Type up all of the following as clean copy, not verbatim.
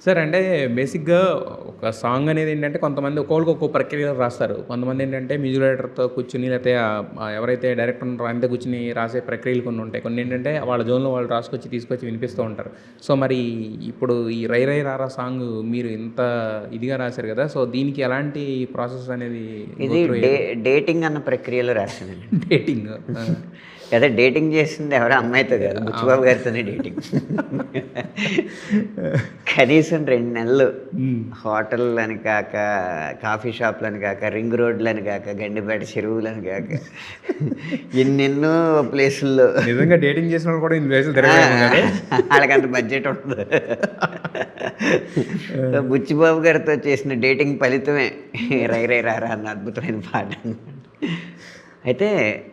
Sir అంటే బేసిక్‌గా ఒక సాంగ్ అనేది ఏంటంటే కొంతమంది ఒక్కోళ్ళకి ఒక్కో ప్రక్రియలో రాస్తారు. కొంతమంది ఏంటంటే మ్యూజిక్ డైరెక్టర్‌తో కూర్చొని లేతే ఎవరైతే డైరెక్టర్ ఉన్నారో ఆయనతో కూర్చొని రాసే ప్రక్రియలు కొన్ని ఉంటాయి. కొన్ని ఏంటంటే వాళ్ళ జోన్‌లో వాళ్ళు రాసుకొచ్చి తీసుకొచ్చి వినిపిస్తూ ఉంటారు. సో, మరి ఇప్పుడు ఈ 'రై రై రారా' సాంగ్ మీరు ఇంత ఇదిగా రాశారు కదా! సో, దీనికి ఎలాంటి ప్రాసెస్ అనేది గో ఇది త్రూ అయ్యారు? డేటింగ్ అన్న ప్రక్రియలో రాశానండి. డేటింగ్. ఆ! అదే డేటింగ్ చేసింది ఎవరో అమ్మాయితో కాదు. బుచ్చిబాబు గారితోనే డేటింగ్. కనీసం 2 నెలలు హ్మ్. హోటల్‌లని కాక, కాఫీ షాప్‌లని కాక, రింగ్ రోడ్‌లని కాక, గండిపేట చెరువులని కాక ఎన్నెన్నో ప్లేసుల్లో నిజంగా డేటింగ్ చేసినోళ్ళు కూడా ఇన్ని ప్లేసులు తిరగలేము కదా! ఆళ్ళకంత బడ్జెట్ ఉండదు. సో, బుచ్చిబాబు గారితో చేసిన డేటింగ్ ఫలితమే 'రై రై రారా' అన్న అద్భుతమైన పాట అన్నమాట. అయితే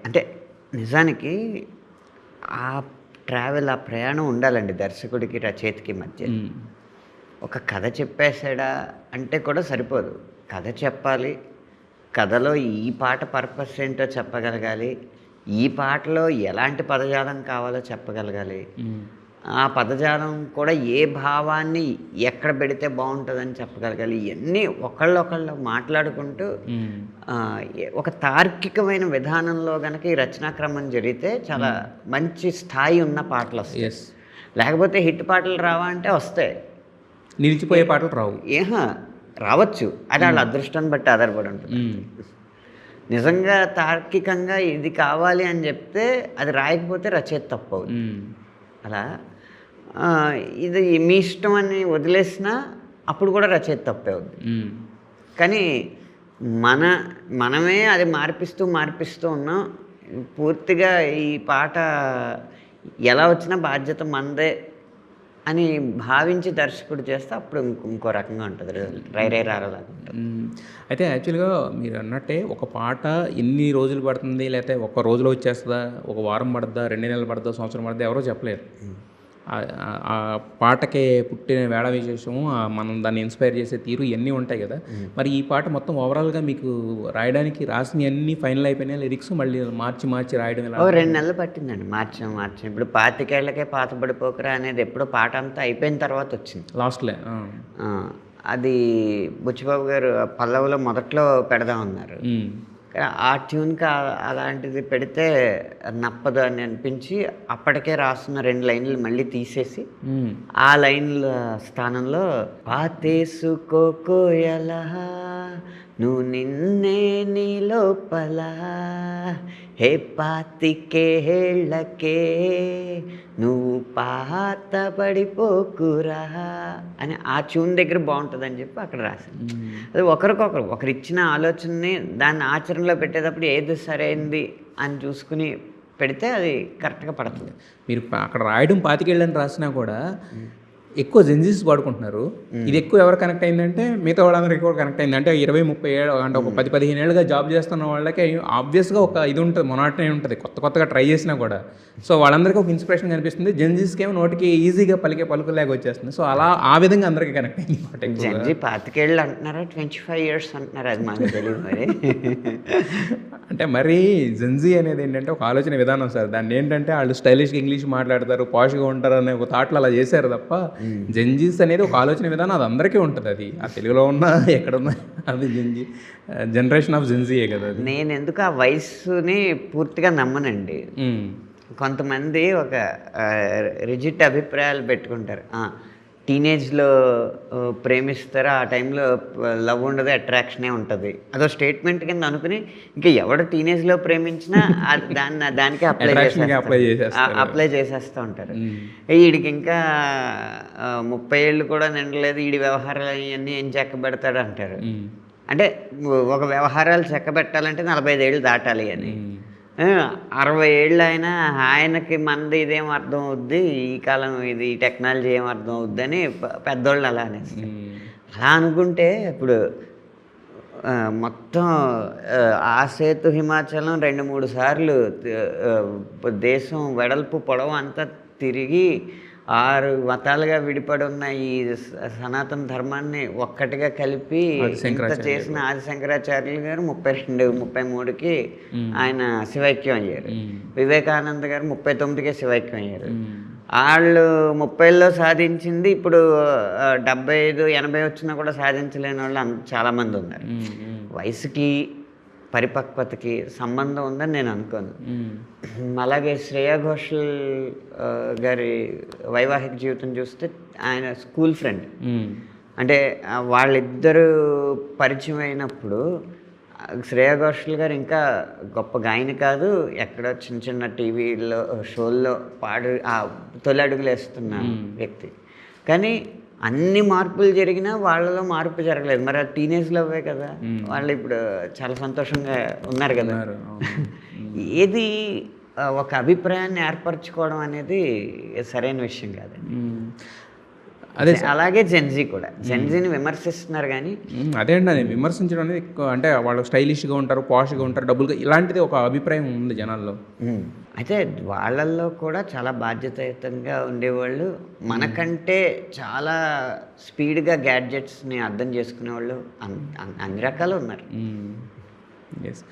అంటే నిజానికి ఆ ట్రావెల్, ఆ ప్రయాణం ఉండాలండి దర్శకుడికి, రచయితకి మధ్య. హ్మ్. ఒక కథ చెప్పేసాడా అంటే కూడా సరిపోదు. కథ చెప్పాలి. కథలో ఈ పాట పర్పస్ ఏంటో చెప్పగలగాలి. ఈ పాటలో ఎలాంటి పదజాలం కావాలో చెప్పగలగాలి. హ్మ్. ఆ పదజాలం కూడా ఏ భావాన్ని ఎక్కడ పెడితే బావుంటదని చెప్పగలగాలి. ఇయన్నీ ఒకళ్ళొకళ్ళు మాట్లాడుకుంటూ హ్మ్. ఒక తార్కికమైన విధానంలో గనక ఈ రచనా క్రమం జరిగితే చాలా మంచి స్థాయి ఉన్న పాటలొస్తాయి. యెస్. లేకపోతే హిట్ పాటలు రావా అంటే వస్తాయి. నిలిచిపోయే పాటలు రావు. ఏహా! రావచ్చు. అది ఆళ్ళ అదృష్టాన్ని బట్టి ఆధారపడి ఉంటుంది. హ్మ్. నిజంగా తార్కికంగా ఇది కావాలి అని జెప్తే అది రాయకపోతే రచయిత తప్పవుద్ది. హ్మ్. అలా ఇది మీ ఇష్టం అని వదిలేసినా అప్పుడు కూడా రచయిత తప్పే అవుద్ది. హ్మ్. కానీ మన మనమే అది మార్పిస్తూ ఉన్నాం. పూర్తిగా ఈ పాట ఎలా వచ్చినా బాధ్యత మనదే అని భావించి దర్శకుడు చేస్తే అప్పుడు ఇంకో రకంగా ఉంటది. 'రై రై రారా' లాగా ఉంటది. హ్మ్. అయితే యాక్చువల్‌గా మీరన్నట్టే ఒక పాట ఎన్ని రోజులు పడుతుంది? లేతే ఒక్క రోజులో వచ్చేస్తదా? ఒక వారం పడద్దా? 2 నెలలు పడద్దా? సంవత్సరం పడద్దా? ఎవరో చెప్పలేరు. ఆ పాటకి పుట్టిన వేళ విశేషము మనం దాన్ని ఇన్‌స్పైర్ చేసే తీరు ఇయన్నీ ఉంటాయి గదా! మరి ఈ పాట మొత్తం ఓవరాల్‌గా మీకు రాయడానికి రాసినయన్నీ ఫైనల్ అయిపోయినాయా లిరిక్స్? మళ్ళీ మార్చి రాయడం ఎలా? 2 నెలలు పట్టిందండి. మార్చాం. ఇప్పుడు 25 ఏళ్లకే పాత పడిపోకురా అనేది ఎప్పుడో పాట అంతా అయిపోయిన తర్వాత వచ్చింది. లాస్ట్‌లే. ఆ! ఆ! అది బుచ్చిబాబు గారు పల్లవిలో మొదట్లో పెడదామన్నారు. హ్మ్. కానీ ఆ ట్యూన్‌కి అలాంటిది పెడితే నప్పదు అని అనిపించి అప్పటికే రాస్తున్న 2 లైన్‌లు మళ్ళీ తీసేసి హ్మ్. ఆ లైన్‌ల స్థానంలో పాతేసుకోకోయలా నువ్వు నిన్నే నీ లోపల హే పాతికేళ్ళకే నువ్వు పాత పడిపోకురా అని ఆ ట్యూన్ దగ్గర బాగుంటుందని చెప్పి అక్కడ రాశాను. హ్మ్. అది ఒకరికొకరు ఒకరిచ్చిన ఆలోచనని దాన్ని ఆచరణలో పెట్టేటప్పుడు ఏది సరైంది అని చూసుకుని పెడితే అది కరెక్ట్‌గా పడుతుంది. మీరు అక్కడ రాయడం 25 ఏళ్ళని రాసినా కూడా ఎక్కువ జెన్‌జీస్ వాడుకుంటున్నారు. ఇది ఎక్కువ ఎవరు కనెక్ట్ అయిందంటే మిగతా వాళ్ళందరికి కూడా కనెక్ట్ అయింది. అంటే 20, 30 ఏళ్ళు అంటే ఒక 10, 15 ఏళ్ళుగా జాబ్ చేస్తున్న వాళ్ళకి ఆబ్వియస్‌గా ఒక ఇది ఉంటది. మొనాటనీ ఉంటది. కొత్తగా ట్రై చేసినా కూడా. సో, వాళ్ళందరికీ ఒక ఇన్‌స్పిరేషన్ కనిపిస్తుంది. జెన్‌జీస్‌కేమో నోటికి ఈజీగా పలికే పలుకులాగా వచ్చేస్తుంది. సో, అలా ఆ విధంగా అందరికి కనెక్ట్ అయింది ఈ పాట ఎక్కువగా. జెన్‌జీ 25 ఏళ్ళు అంటున్నారా? 25 ఇయర్స్ అంటున్నారా? అది మాకు తెలీదు మరి. అంటే మరీ జెన్‌జీ అనేది ఏంటంటే ఒక ఆలోచన విధానం సార్. దాన్నేంటంటే ఆళ్ళు స్టైలిష్‌గా ఇంగ్లీష్ మాట్లాడతారు, పాష్‌గా ఉంటారు అనే ఒక థాట్‌లో అలా చేశారు తప్ప జెన్‌జీస్ అనేది ఒక ఆలోచన విధానం అది అందరికీ ఉంటది అది. ఆ తెలుగులో ఉన్నా ఎక్కడున్నా అది జెన్‌జీ జనరేషన్ ఆఫ్ జెన్‌జీయే కదా అది. నేనెందుకు ఆ వయస్సుని పూర్తిగా నమ్మనండి. హ్మ్. కొంతమంది ఒక రిజిడ్ అభిప్రాయాలు పెట్టుకుంటారు. టీనేజ్‌లో ప్రేమిస్తారు. ఆ టైంలో లవ్ ఉండదు, అట్రాక్షనే ఉంటది. అదో స్టేట్మెంట్ కింద అనుకుని ఇంక ఎవడు టీనేజ్‌లో ప్రేమించినా దానికే అట్రాక్షన్‌కి అప్లై చేసేస్తారు. అప్లై చేసేస్తూ ఉంటారు. హ్మ్. ఈడికి ఇంకా 30 ఏళ్ళు కూడా నిండలేదు. ఈడి వ్యవహారాలు ఇయన్నీ ఏం చక్కబెడతాడు అంటారు. హ్మ్. అంటే ఒక వ్యవహారాలు చక్కబెట్టాలంటే 45 ఏళ్ళు దాటాలి అని. హ్మ్. 60 ఏళ్ళు అయినా ఆయనకి మనది ఇదేం అర్థం అవుద్ది, ఈ కాలం ఇది ఈ టెక్నాలజీ ఏం అర్థం అవుద్దని పెద్దోళ్ళు అలా అనేస్తారు. హ్మ్. అలా అనుకుంటే ఇప్పుడు మొత్తం ఆ సేతు హిమాచలం 2, 3 సార్లు దేశం వెడల్పు పొడవు అంతా తిరిగి 6 మతాలుగా విడిపడి ఉన్న ఈ సనాతన ధర్మాన్ని ఒక్కటిగా కలిపి ఆది ఇంత శంకరాచార్యులు చేసిన ఆది శంకరాచార్యులు గారు 32, 33కి హ్మ్. ఆయన శివైక్యం అయ్యారు. హ్మ్. వివేకానంద గారు 39కే శివైక్యం అయ్యారు. హ్మ్. వాళ్ళు 30లో సాధించింది ఇప్పుడు 75, 80 వచ్చినా కూడా సాధించలేని వాళ్ళు చాలామంది ఉన్నారు. వయసుకి పరిపక్వతకి సంబంధం ఉందని నేను అనుకోను. అలాగే శ్రేయా ఘోషల్ గారి వైవాహిక జీవితం చూస్తే ఆయన స్కూల్ ఫ్రెండ్. అంటే వాళ్ళిద్దరూ పరిచయం అయినప్పుడు శ్రేయా ఘోషల్ గారు ఇంకా గొప్ప గాయని కాదు, ఎక్కడో చిన్న చిన్న టీవీలో షోల్లో తొలి అడుగులు వేస్తున్న వ్యక్తి. కానీ అన్ని మార్పులు జరిగినా వాళ్ళలో మార్పు జరగలేదు. మరి టీనేజ్లో అవే కదా, వాళ్ళు ఇప్పుడు చాలా సంతోషంగా ఉన్నారు కదా. ఏది ఒక అభిప్రాయాన్ని ఏర్పరచుకోవడం అనేది సరైన విషయం కాదండి. అదే అలాగే జెన్జీ కూడా జెన్జీని విమర్శిస్తున్నారు కానీ అదే అండి, అది విమర్శించడం అనేది ఎక్కువ. అంటే వాళ్ళు స్టైలిష్గా ఉంటారు, పాష్గా ఉంటారు, డబ్బులుగా, ఇలాంటిది ఒక అభిప్రాయం ఉంది జనాల్లో. అయితే వాళ్ళల్లో కూడా చాలా బాధ్యతాయుతంగా ఉండేవాళ్ళు, మనకంటే చాలా స్పీడ్గా గ్యాడ్జెట్స్ని అర్థం చేసుకునే వాళ్ళు అన్ని రకాలు ఉన్నారు. ఎస్.